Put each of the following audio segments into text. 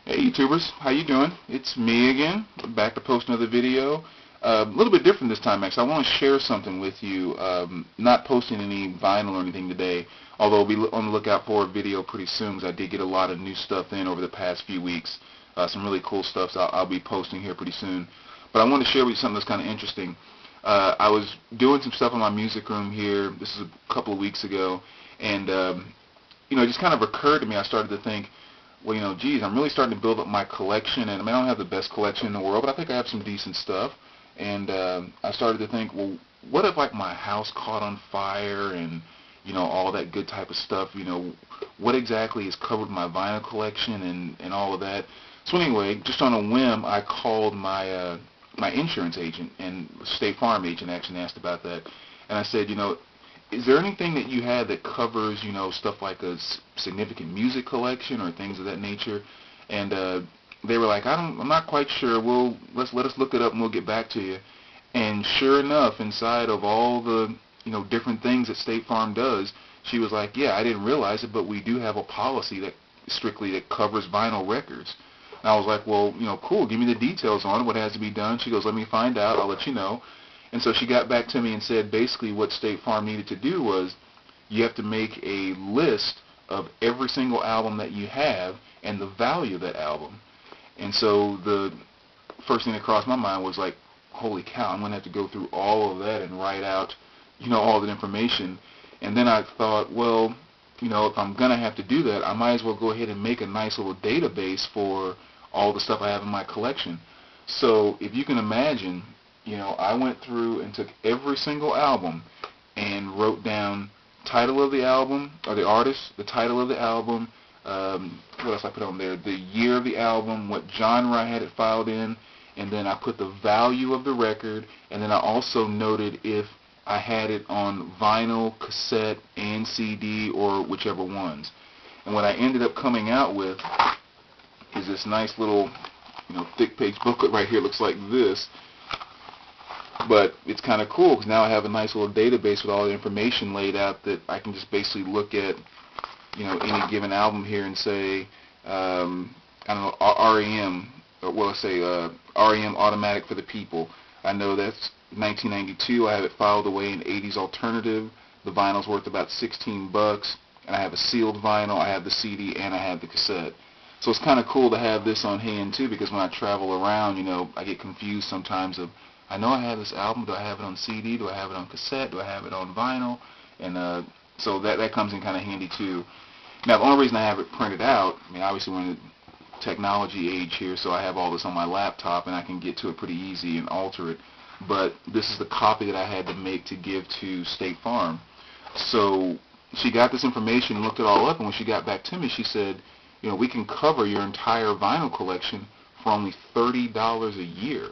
Hey YouTubers, how you doing? It's me again, back to post another video. A little bit different this time, actually. I want to share something with you. Not posting any vinyl or anything today, although we'll be on the lookout for a video pretty soon, because I did get a lot of new stuff in over the past few weeks. Some really cool stuff, so I'll be posting here pretty soon. But I want to share with you something that's kind of interesting. I was doing some stuff in my music room here. This is a couple of weeks ago, and it just kind of occurred to me. I started to think, well, geez, I'm really starting to build up my collection, and I don't have the best collection in the world, but I think I have some decent stuff. And I started to think, well, what if like my house caught on fire and all that good type of stuff? What exactly is covered in my vinyl collection and all of that? So anyway, just on a whim, I called my my insurance agent, and State Farm agent actually asked about that, and I said, is there anything that you have that covers, stuff like a significant music collection or things of that nature? And they were like, I'm not quite sure. Let us look it up and we'll get back to you. And sure enough, inside of all the, different things that State Farm does, she was like, yeah, I didn't realize it, but we do have a policy that covers vinyl records. And I was like, well, cool. Give me the details on it. What has to be done? She goes, let me find out. I'll let you know. And so she got back to me and said basically what State Farm needed to do was you have to make a list of every single album that you have and the value of that album. And so the first thing that crossed my mind was like, holy cow, I'm going to have to go through all of that and write out, all that information. And then I thought, well, if I'm going to have to do that, I might as well go ahead and make a nice little database for all the stuff I have in my collection. So if you can imagine, I went through and took every single album and wrote down title of the album, or the artist, the title of the album, what else I put on there, the year of the album, what genre I had it filed in, and then I put the value of the record, and then I also noted if I had it on vinyl, cassette, and CD, or whichever ones. And what I ended up coming out with is this nice little, thick page booklet right here. It looks like this. But it's kind of cool because now I have a nice little database with all the information laid out that I can just basically look at, any given album here and say, I don't know, REM, well, let's say REM Automatic for the People. I know that's 1992. I have it filed away in 80s alternative. The vinyl's worth about $16, and I have a sealed vinyl. I have the CD and I have the cassette. So it's kind of cool to have this on hand too, because when I travel around, I get confused sometimes of, I know I have this album. Do I have it on CD? Do I have it on cassette? Do I have it on vinyl? And so that comes in kind of handy too. Now, the only reason I have it printed out, obviously we're in the technology age here, so I have all this on my laptop and I can get to it pretty easy and alter it. But this is the copy that I had to make to give to State Farm. So she got this information, looked it all up, and when she got back to me, she said, we can cover your entire vinyl collection for only $30 a year.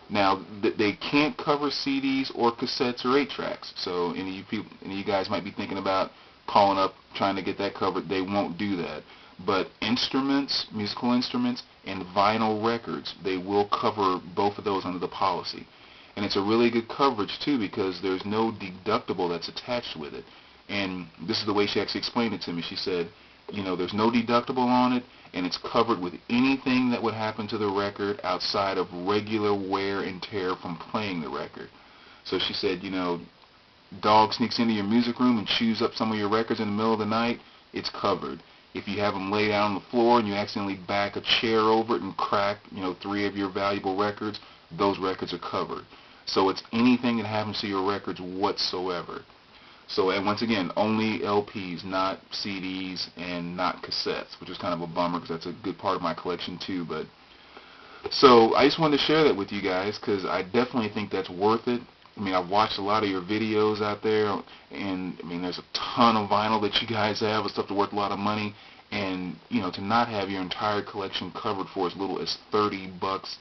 Now, they can't cover CDs or cassettes or 8-tracks. So any of you guys might be thinking about calling up, trying to get that covered. They won't do that. But instruments, musical instruments, and vinyl records, they will cover both of those under the policy. And it's a really good coverage, too, because there's no deductible that's attached with it. And this is the way she actually explained it to me. She said, there's no deductible on it, and it's covered with anything that would happen to the record outside of regular wear and tear from playing the record. So she said, dog sneaks into your music room and chews up some of your records in the middle of the night, it's covered. If you have them laid out on the floor and you accidentally back a chair over it and crack, 3 of your valuable records, those records are covered. So it's anything that happens to your records whatsoever. So, and once again, only LPs, not CDs and not cassettes, which is kind of a bummer because that's a good part of my collection too. But so I just wanted to share that with you guys because I definitely think that's worth it. I've watched a lot of your videos out there, and there's a ton of vinyl that you guys have, and stuff that's worth a lot of money. And to not have your entire collection covered for as little as $30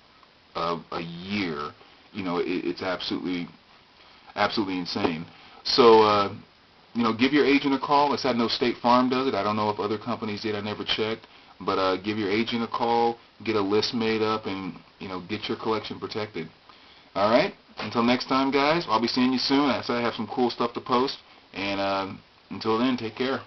a year, it's absolutely insane. So, give your agent a call. I know State Farm does it. I don't know if other companies did. I never checked. But give your agent a call, get a list made up, and, get your collection protected. All right? Until next time, guys, I'll be seeing you soon. I have some cool stuff to post. And until then, take care.